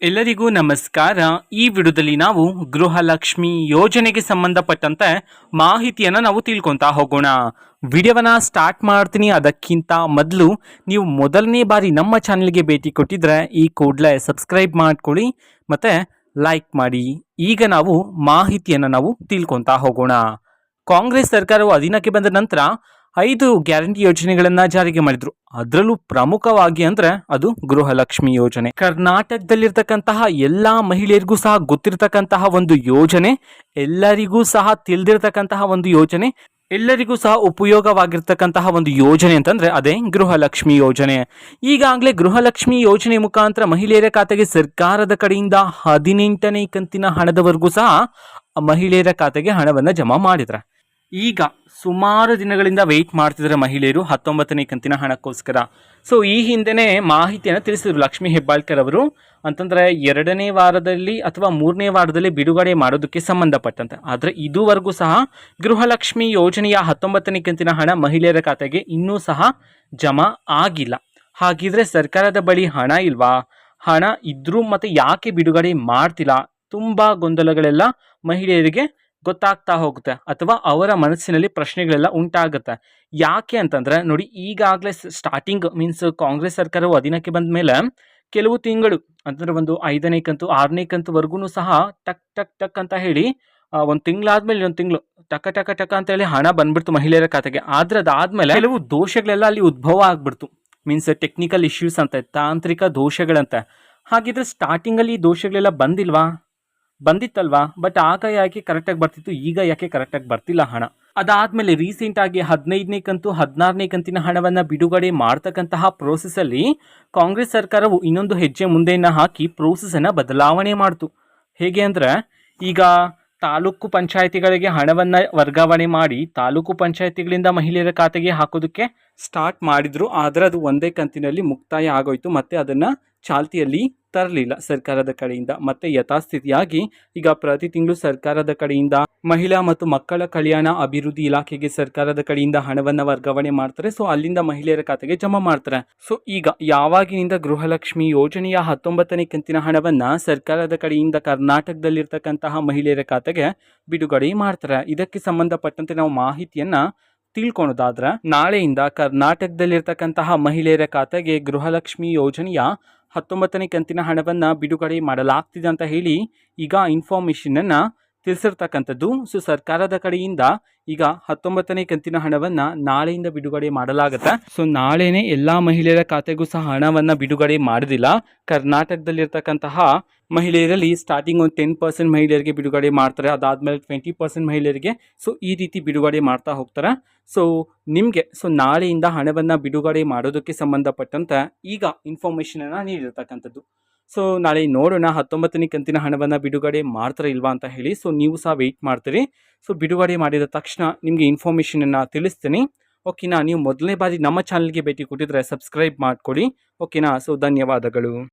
ಎಲ್ಲರಿಗೂ ನಮಸ್ಕಾರ. ಈ ವಿಡಿಯೋದಲ್ಲಿ ನಾವು ಗೃಹಲಕ್ಷ್ಮಿ ಯೋಜನೆಗೆ ಸಂಬಂಧಪಟ್ಟಂತೆ ಮಾಹಿತಿಯನ್ನು ನಾವು ತಿಳ್ಕೊತಾ ಹೋಗೋಣ. ವಿಡಿಯೋವನ್ನ ಸ್ಟಾರ್ಟ್ ಮಾಡ್ತೀನಿ. ಅದಕ್ಕಿಂತ ಮೊದಲು ನೀವು ಮೊದಲನೇ ಬಾರಿ ನಮ್ಮ ಚಾನೆಲ್ಗೆ ಭೇಟಿ ಕೊಟ್ಟಿದ್ರೆ ಈ ಕೂಡಲೇ ಸಬ್ಸ್ಕ್ರೈಬ್ ಮಾಡ್ಕೊಳ್ಳಿ ಮತ್ತು ಲೈಕ್ ಮಾಡಿ. ಈಗ ನಾವು ಮಾಹಿತಿಯನ್ನು ನಾವು ತಿಳ್ಕೊತಾ ಹೋಗೋಣ. ಕಾಂಗ್ರೆಸ್ ಸರ್ಕಾರವು ಅಧೀನಕ್ಕೆ ಬಂದ ನಂತರ 5 ಗ್ಯಾರಂಟಿ ಯೋಜನೆಗಳನ್ನ ಜಾರಿಗೆ ಮಾಡಿದ್ರು. ಅದರಲ್ಲೂ ಪ್ರಮುಖವಾಗಿ ಅಂದ್ರೆ ಅದು ಗೃಹಲಕ್ಷ್ಮಿ ಯೋಜನೆ. ಕರ್ನಾಟಕದಲ್ಲಿರ್ತಕ್ಕಂತಹ ಎಲ್ಲಾ ಮಹಿಳೆಯರಿಗೂ ಸಹ ಗೊತ್ತಿರತಕ್ಕಂತಹ ಒಂದು ಯೋಜನೆ, ಎಲ್ಲರಿಗೂ ಸಹ ತಿಳಿದಿರ್ತಕ್ಕಂತಹ ಒಂದು ಯೋಜನೆ, ಎಲ್ಲರಿಗೂ ಸಹ ಉಪಯೋಗವಾಗಿರ್ತಕ್ಕಂತಹ ಒಂದು ಯೋಜನೆ ಅಂತಂದ್ರೆ ಅದೇ ಗೃಹಲಕ್ಷ್ಮಿ ಯೋಜನೆ. ಈಗಾಗಲೇ ಗೃಹಲಕ್ಷ್ಮಿ ಯೋಜನೆ ಮುಖಾಂತರ ಮಹಿಳೆಯರ ಖಾತೆಗೆ ಸರ್ಕಾರದ ಕಡೆಯಿಂದ 18ನೇ ಕಂತಿನ ಹಣದವರೆಗೂ ಸಹ ಮಹಿಳೆಯರ ಖಾತೆಗೆ ಹಣವನ್ನ ಜಮಾ ಮಾಡಿದ್ರೆ. ಈಗ ಸುಮಾರು ದಿನಗಳಿಂದ ವೆಯ್ಟ್ ಮಾಡ್ತಿದ್ದಾರೆ ಮಹಿಳೆಯರು 19ನೇ ಕಂತಿನ ಹಣಕ್ಕೋಸ್ಕರ. ಸೊ ಈ ಹಿಂದೆನೇ ಮಾಹಿತಿಯನ್ನು ತಿಳಿಸಿದ್ರು ಲಕ್ಷ್ಮೀ ಹೆಬ್ಬಾಳ್ಕರ್ ಅವರು. ಅಂತಂದರೆ 2ನೇ ವಾರದಲ್ಲಿ ಅಥವಾ 3ನೇ ವಾರದಲ್ಲಿ ಬಿಡುಗಡೆ ಮಾಡೋದಕ್ಕೆ ಸಂಬಂಧಪಟ್ಟಂತೆ. ಆದರೆ ಇದುವರೆಗೂ ಸಹ ಗೃಹಲಕ್ಷ್ಮಿ ಯೋಜನೆಯ 19ನೇ ಕಂತಿನ ಹಣ ಮಹಿಳೆಯರ ಖಾತೆಗೆ ಇನ್ನೂ ಸಹ ಜಮಾ ಆಗಿಲ್ಲ. ಹಾಗಿದ್ರೆ ಸರ್ಕಾರದ ಬಳಿ ಹಣ ಇಲ್ವಾ? ಹಣ ಇದ್ರೂ ಮತ್ತೆ ಯಾಕೆ ಬಿಡುಗಡೆ ಮಾಡ್ತಿಲ್ಲ? ತುಂಬ ಗೊಂದಲಗಳೆಲ್ಲ ಮಹಿಳೆಯರಿಗೆ ಗೊತ್ತಾಗ್ತಾ ಹೋಗುತ್ತೆ, ಅಥವಾ ಅವರ ಮನಸ್ಸಿನಲ್ಲಿ ಪ್ರಶ್ನೆಗಳೆಲ್ಲ ಉಂಟಾಗುತ್ತೆ. ಯಾಕೆ ಅಂತಂದ್ರೆ ನೋಡಿ, ಈಗಾಗಲೇ ಸ್ಟಾರ್ಟಿಂಗ್ ಮೀನ್ಸ್ ಕಾಂಗ್ರೆಸ್ ಸರ್ಕಾರವು ಅಧೀನಕ್ಕೆ ಬಂದ ಮೇಲೆ ಕೆಲವು ತಿಂಗಳು ಅಂತಂದ್ರೆ ಒಂದು 5ನೇ ಕಂತು 6ನೇ ಕಂತುವರೆಗೂ ಸಹ ಟಕ್ ಟಕ್ ಟಕ್ ಅಂತ ಹೇಳಿ ಒಂದು ತಿಂಗಳಾದ್ಮೇಲೆ ಇನ್ನೊಂದು ತಿಂಗಳು ಟಕ ಟಕ ಟಕ ಅಂತ ಹೇಳಿ ಹಣ ಬಂದ್ಬಿಡ್ತು ಮಹಿಳೆಯರ ಖಾತೆಗೆ. ಆದ್ರೆ ಅದಾದ್ಮೇಲೆ ಕೆಲವು ದೋಷಗಳೆಲ್ಲ ಅಲ್ಲಿ ಉದ್ಭವ ಆಗ್ಬಿಡ್ತು. ಮೀನ್ಸ್ ಟೆಕ್ನಿಕಲ್ ಇಶ್ಯೂಸ್ ಅಂತ, ತಾಂತ್ರಿಕ ದೋಷಗಳಂತೆ. ಹಾಗಿದ್ರೆ ಸ್ಟಾರ್ಟಿಂಗ್ ಅಲ್ಲಿ ದೋಷಗಳೆಲ್ಲ ಬಂದಿತ್ತಲ್ವಾ? ಬಟ್ ಆಗ ಯಾಕೆ ಕರೆಕ್ಟಾಗಿ ಬರ್ತಿತ್ತು, ಈಗ ಯಾಕೆ ಕರೆಕ್ಟಾಗಿ ಬರ್ತಿಲ್ಲ ಹಣ? ಅದಾದ್ಮೇಲೆ ರೀಸೆಂಟ್ ಆಗಿ 15ನೇ ಕಂತು 16ನೇ ಕಂತಿನ ಹಣವನ್ನ ಬಿಡುಗಡೆ ಮಾಡ್ತಕ್ಕಂತಹ ಪ್ರೋಸೆಸ್ ಅಲ್ಲಿ ಕಾಂಗ್ರೆಸ್ ಸರ್ಕಾರವು ಇನ್ನೊಂದು ಹೆಜ್ಜೆ ಮುಂದೆಯನ್ನ ಹಾಕಿ ಪ್ರೋಸೆಸ್ ಅನ್ನ ಬದಲಾವಣೆ ಮಾಡ್ತು. ಹೇಗೆ ಅಂದ್ರೆ, ಈಗ ತಾಲೂಕು ಪಂಚಾಯತಿಗಳಿಗೆ ಹಣವನ್ನ ವರ್ಗಾವಣೆ ಮಾಡಿ ತಾಲೂಕು ಪಂಚಾಯತಿಗಳಿಂದ ಮಹಿಳೆಯರ ಖಾತೆಗೆ ಹಾಕೋದಕ್ಕೆ ಸ್ಟಾರ್ಟ್ ಮಾಡಿದ್ರು. ಆದ್ರೆ ಅದು ಒಂದೇ ಕಂತಿನಲ್ಲಿ ಮುಕ್ತಾಯ ಆಗೋಯ್ತು. ಮತ್ತೆ ಅದನ್ನ ಚಾಲ್ತಿಯಲ್ಲಿ ತರಲಿಲ್ಲ ಸರ್ಕಾರದ ಕಡೆಯಿಂದ. ಮತ್ತೆ ಯಥಾಸ್ಥಿತಿಯಾಗಿ ಈಗ ಪ್ರತಿ ತಿಂಗಳು ಸರ್ಕಾರದ ಕಡೆಯಿಂದ ಮಹಿಳಾ ಮತ್ತು ಮಕ್ಕಳ ಕಲ್ಯಾಣ ಅಭಿವೃದ್ಧಿ ಇಲಾಖೆಗೆ ಸರ್ಕಾರದ ಕಡೆಯಿಂದ ಹಣವನ್ನ ವರ್ಗಾವಣೆ ಮಾಡ್ತಾರೆ. ಸೊ ಅಲ್ಲಿಂದ ಮಹಿಳೆಯರ ಖಾತೆಗೆ ಜಮಾ ಮಾಡ್ತಾರೆ. ಸೊ ಈಗ ಯಾವಾಗಿನಿಂದ ಗೃಹಲಕ್ಷ್ಮಿ ಯೋಜನೆಯ 19ನೇ ಕಂತಿನ ಹಣವನ್ನ ಸರ್ಕಾರದ ಕಡೆಯಿಂದ ಕರ್ನಾಟಕದಲ್ಲಿರ್ತಕ್ಕಂತಹ ಮಹಿಳೆಯರ ಖಾತೆಗೆ ಬಿಡುಗಡೆ ಮಾಡ್ತಾರೆ. ಇದಕ್ಕೆ ಸಂಬಂಧಪಟ್ಟಂತೆ ನಾವು ಮಾಹಿತಿಯನ್ನ ತಿಳ್ಕೊಳೋದಾದ್ರೆ, ನಾಳೆಯಿಂದ ಕರ್ನಾಟಕದಲ್ಲಿರ್ತಕ್ಕಂತಹ ಮಹಿಳೆಯರ ಖಾತೆಗೆ ಗೃಹಲಕ್ಷ್ಮಿ ಯೋಜನೆಯ 19ನೇ ಕಂತಿನ ಹಣವನ್ನು ಬಿಡುಗಡೆ ಮಾಡಲಾಗ್ತಿದೆ ಅಂತ ಹೇಳಿ ಈಗ ಇನ್ಫಾರ್ಮೇಷನನ್ನು ತಿಳಿಸಿರ್ತಕ್ಕಂಥದ್ದು. ಸೊ ಸರ್ಕಾರದ ಕಡೆಯಿಂದ ಈಗ 19ನೇ ಕಂತಿನ ಹಣವನ್ನು ನಾಳೆಯಿಂದ ಬಿಡುಗಡೆ ಮಾಡಲಾಗುತ್ತೆ. ಸೊ ನಾಳೆನೇ ಎಲ್ಲ ಮಹಿಳೆಯರ ಖಾತೆಗೂ ಸಹ ಹಣವನ್ನು ಬಿಡುಗಡೆ ಮಾಡೋದಿಲ್ಲ. ಕರ್ನಾಟಕದಲ್ಲಿರ್ತಕ್ಕಂತಹ ಮಹಿಳೆಯರಲ್ಲಿ ಸ್ಟಾರ್ಟಿಂಗ್ ಒಂದು 10% ಮಹಿಳೆಯರಿಗೆ ಬಿಡುಗಡೆ ಮಾಡ್ತಾರೆ. ಅದಾದಮೇಲೆ 20% ಮಹಿಳೆಯರಿಗೆ. ಸೊ ಈ ರೀತಿ ಬಿಡುಗಡೆ ಮಾಡ್ತಾ ಹೋಗ್ತಾರೆ. ಸೊ ನಿಮಗೆ ನಾಳೆಯಿಂದ ಹಣವನ್ನು ಬಿಡುಗಡೆ ಮಾಡೋದಕ್ಕೆ ಸಂಬಂಧಪಟ್ಟಂತೆ ಈಗ ಇನ್ಫಾರ್ಮೇಷನನ್ನು ನೀಡಿರ್ತಕ್ಕಂಥದ್ದು. ಸೊ ನಾಳೆ ನೋಡೋಣ 19ನೇ ಕಂತಿನ ಹಣವನ್ನು ಬಿಡುಗಡೆ ಮಾಡ್ತಾರೆ ಇಲ್ವಾ ಅಂತ ಹೇಳಿ. ಸೊ ನೀವು ಸಹ ವೆಯ್ಟ್ ಮಾಡ್ತೀರಿ. ಸೊ ಬಿಡುಗಡೆ ಮಾಡಿದ ತಕ್ಷಣ ನಿಮಗೆ ಇನ್ಫಾರ್ಮೇಷನನ್ನು ತಿಳಿಸ್ತೀನಿ. ಓಕೆನಾ? ನೀವು ಮೊದಲನೇ ಬಾರಿ ನಮ್ಮ ಚಾನಲ್ಗೆ ಭೇಟಿ ಕೊಟ್ಟಿದ್ರೆ ಸಬ್ಸ್ಕ್ರೈಬ್ ಮಾಡ್ಕೊಳ್ಳಿ. ಓಕೆನಾ? ಸೊ ಧನ್ಯವಾದಗಳು.